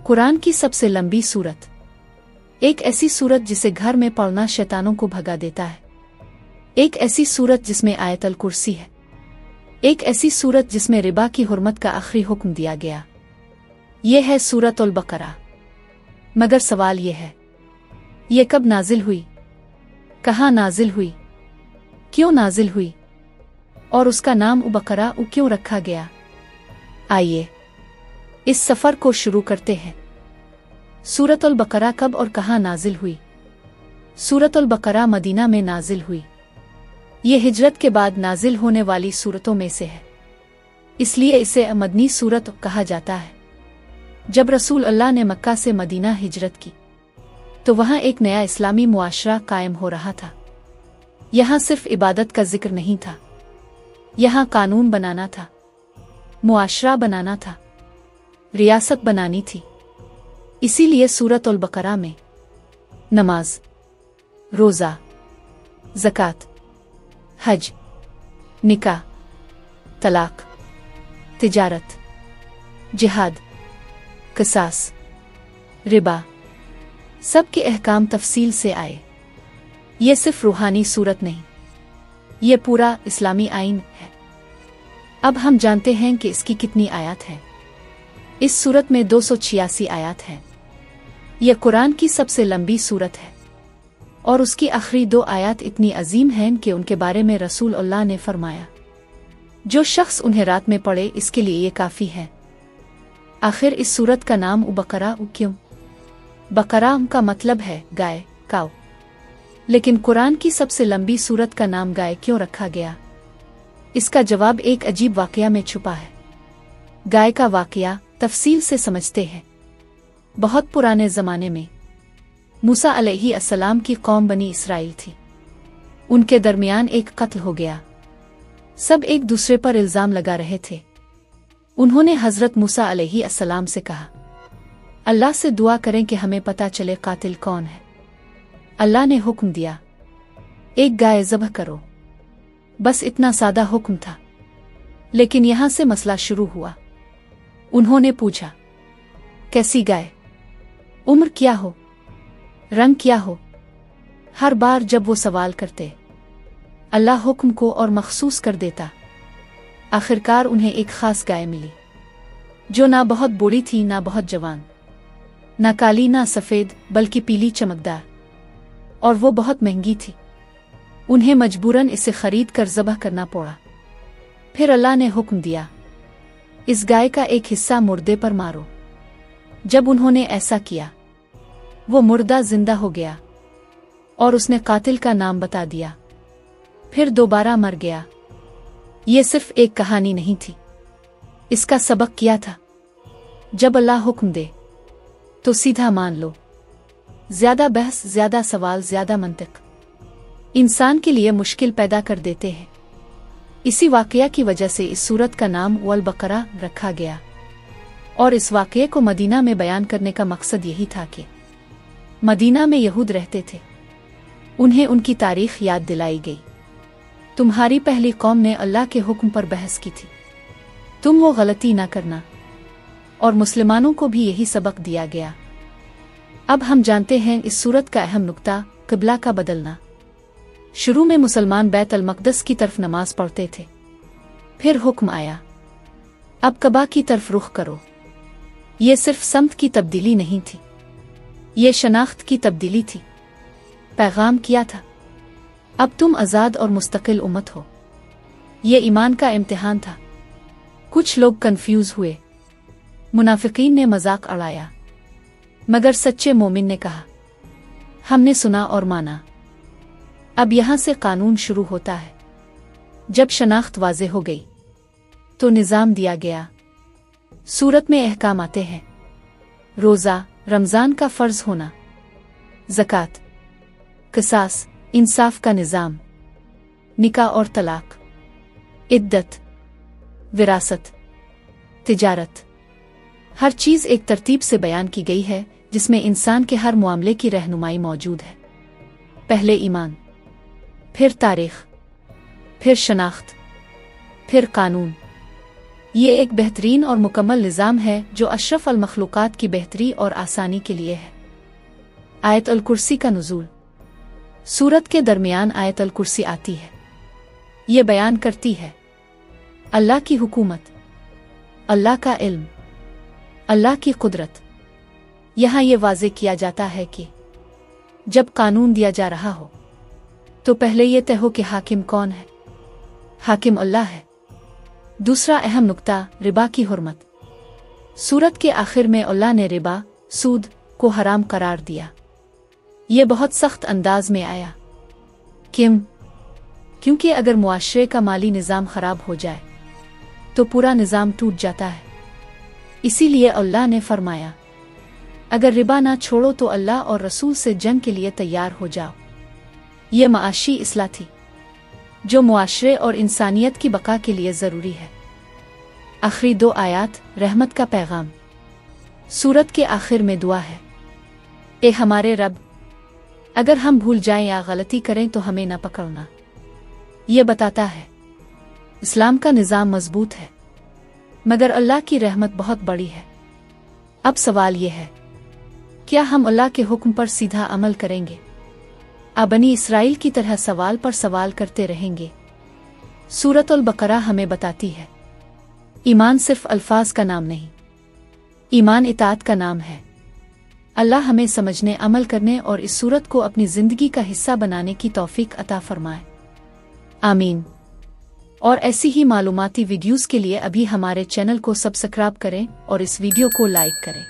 कुरान की सबसे लंबी सूरत। एक ऐसी सूरत जिसे घर में पढ़ना शैतानों को भगा देता है। एक ऐसी सूरत जिसमें आयतल कुर्सी है। एक ऐसी सूरत जिसमें रिबा की हुर्मत का आखिरी हुक्म दिया गया। यह है सूरत अल बकरा। मगर सवाल यह है, यह कब नाजिल हुई, कहाँ नाजिल हुई, क्यों नाजिल हुई, और उसका नाम बकरा क्यों रखा गया? आइए इस सफर को शुरू करते हैं। सूरत अल बकरा कब और कहाँ नाजिल हुई? सूरत अल बकरा मदीना में नाजिल हुई। ये हिजरत के बाद नाजिल होने वाली सूरतों में से है, इसलिए इसे मदनी सूरत कहा जाता है। जब रसूल अल्लाह ने मक्का से मदीना हिजरत की तो वहाँ एक नया इस्लामी मुआशरा कायम हो रहा था। यहाँ सिर्फ इबादत का जिक्र नहीं था, यहाँ कानून बनाना था, मुआशरा बनाना था, रियासत बनानी थी। इसीलिए सूरत अल बकरा में नमाज, रोज़ा, ज़कात, हज, निकाह, तलाक, तिजारत, जिहाद, क़िसास, रिबा, सब के अहकाम तफसील से आए। ये सिर्फ रूहानी सूरत नहीं, ये पूरा इस्लामी आइन है। अब हम जानते हैं कि इसकी कितनी आयत हैं। इस सूरत में 286 आयत हैं। यह कुरान की सबसे लंबी सूरत है और उसकी आखिरी 2 आयत इतनी अजीम हैं कि उनके बारे में रसूल अल्लाह ने फरमाया, जो शख्स उन्हें रात में पढ़े इसके लिए ये काफ़ी है। आखिर इस सूरत का नाम बकरा क्यों? बकरा का मतलब है गाय, काव। लेकिन कुरान की सबसे लंबी सूरत का नाम गाय क्यों रखा गया? इसका जवाब एक अजीब वाकया में छुपा है। गाय का वाकया तफसील से समझते हैं। बहुत पुराने ज़माने में मूसा अलैहिस्सलाम की कौम बनी इसराइल थी। उनके दरमियान एक कत्ल हो गया। सब एक दूसरे पर इल्ज़ाम लगा रहे थे। उन्होंने हज़रत मूसा अलैहिस्सलाम से कहा, अल्लाह से दुआ करें कि हमें पता चले कातिल कौन है। अल्लाह ने हुक्म दिया, एक गाय ज़बह करो। बस इतना सादा हुक्म था। लेकिन यहाँ से मसला शुरू हुआ। उन्होंने पूछा, कैसी गाय, उम्र क्या हो, रंग क्या हो? हर बार जब वो सवाल करते, अल्लाह हुक्म को और मखसूस कर देता। आखिरकार उन्हें एक खास गाय मिली, जो ना बहुत बूढ़ी थी ना बहुत जवान, ना काली ना सफ़ेद बल्कि पीली चमकदार, और वो बहुत महंगी थी। उन्हें मजबूरन इसे खरीद कर ज़बह करना पड़ा। फिर अल्लाह ने हुक्म दिया, इस गाय का एक हिस्सा मुर्दे पर मारो। जब उन्होंने ऐसा किया, वो मुर्दा जिंदा हो गया और उसने कातिल का नाम बता दिया। फिर दोबारा मर गया। ये सिर्फ एक कहानी नहीं थी, इसका सबक क्या था? जब अल्लाह हुक्म दे तो सीधा मान लो। ज्यादा बहस, ज्यादा सवाल, ज्यादा मंतिक इंसान के लिए मुश्किल पैदा कर देते हैं। इसी वाकया की वजह से इस सूरत का नाम अल बकरा रखा गया। और इस वाकये को मदीना में बयान करने का मकसद यही था कि मदीना में यहूद रहते थे, उन्हें उनकी तारीख याद दिलाई गई। तुम्हारी पहली कौम ने अल्लाह के हुक्म पर बहस की थी, तुम वो गलती ना करना। और मुसलमानों को भी यही सबक दिया गया। अब हम जानते हैं इस सूरत का अहम नुक्ता क़िबला का बदलना। शुरू में मुसलमान बैत अल मक़दस की तरफ नमाज पढ़ते थे। फिर हुक्म आया, अब कबा की तरफ रुख करो। ये सिर्फ समत की तब्दीली नहीं थी, ये शनाख्त की तब्दीली थी। पैगाम किया था, अब तुम आज़ाद और मुस्तकिल उम्मत हो। ये ईमान का इम्तिहान था। कुछ लोग कंफ्यूज हुए, मुनाफिकीन ने मजाक उड़ाया, मगर सच्चे मोमिन ने कहा, हमने सुना और माना। अब यहाँ से कानून शुरू होता है। जब शनाख्त वाज़े हो गई तो निज़ाम दिया गया। सूरत में अहकाम आते हैं, रोज़ा, रमज़ान का फ़र्ज़ होना, ज़कात, क़िसास, इंसाफ का निज़ाम, निकाह और तलाक, इद्दत, विरासत, तिजारत। हर चीज़ एक तरतीब से बयान की गई है जिसमें इंसान के हर मामले की रहनुमाई मौजूद है। पहले ईमान, फिर तारीख़, फिर शनाख्त, फिर कानून। یہ ایک بہترین اور مکمل نظام ہے جو اشرف المخلوقات کی بہتری اور آسانی کے لیے ہے۔ آیت الکرسی کا نزول۔ سورت کے درمیان آیت الکرسی آتی ہے۔ یہ بیان کرتی ہے اللہ کی حکومت، اللہ کا علم، اللہ کی قدرت۔ یہاں یہ واضح کیا جاتا ہے کہ جب قانون دیا جا رہا ہو تو پہلے یہ طے ہو کہ حاکم کون ہے۔ حاکم اللہ ہے۔ دوسرا اہم نکتہ، ربا کی حرمت۔ سورت کے آخر میں اللہ نے ربا، سود کو حرام قرار دیا۔ یہ بہت سخت انداز میں آیا۔ کیونکہ اگر معاشرے کا مالی نظام خراب ہو جائے تو پورا نظام ٹوٹ جاتا ہے۔ اسی لیے اللہ نے فرمایا اگر ربا نہ چھوڑو تو اللہ اور رسول سے جنگ کے لیے تیار ہو جاؤ۔ یہ معاشی اصلاح تھی جو معاشرے اور انسانیت کی بقا کے لیے ضروری ہے۔ آخری دو آیات، رحمت کا پیغام۔ سورت کے آخر میں دعا ہے، اے ہمارے رب، اگر ہم بھول جائیں یا غلطی کریں تو ہمیں نہ پکڑنا۔ یہ بتاتا ہے اسلام کا نظام مضبوط ہے مگر اللہ کی رحمت بہت بڑی ہے۔ اب سوال یہ ہے، کیا ہم اللہ کے حکم پر سیدھا عمل کریں گے؟ بنی اسرائیل کی طرح سوال پر سوال کرتے رہیں گے؟ سورۃ البقرہ ہمیں بتاتی ہے ایمان صرف الفاظ کا نام نہیں، ایمان اطاعت کا نام ہے۔ اللہ ہمیں سمجھنے، عمل کرنے اور اس سورت کو اپنی زندگی کا حصہ بنانے کی توفیق عطا فرمائے، آمین۔ اور ایسی ہی معلوماتی ویڈیوز کے لیے ابھی ہمارے چینل کو سبسکرائب کریں اور اس ویڈیو کو لائک کریں۔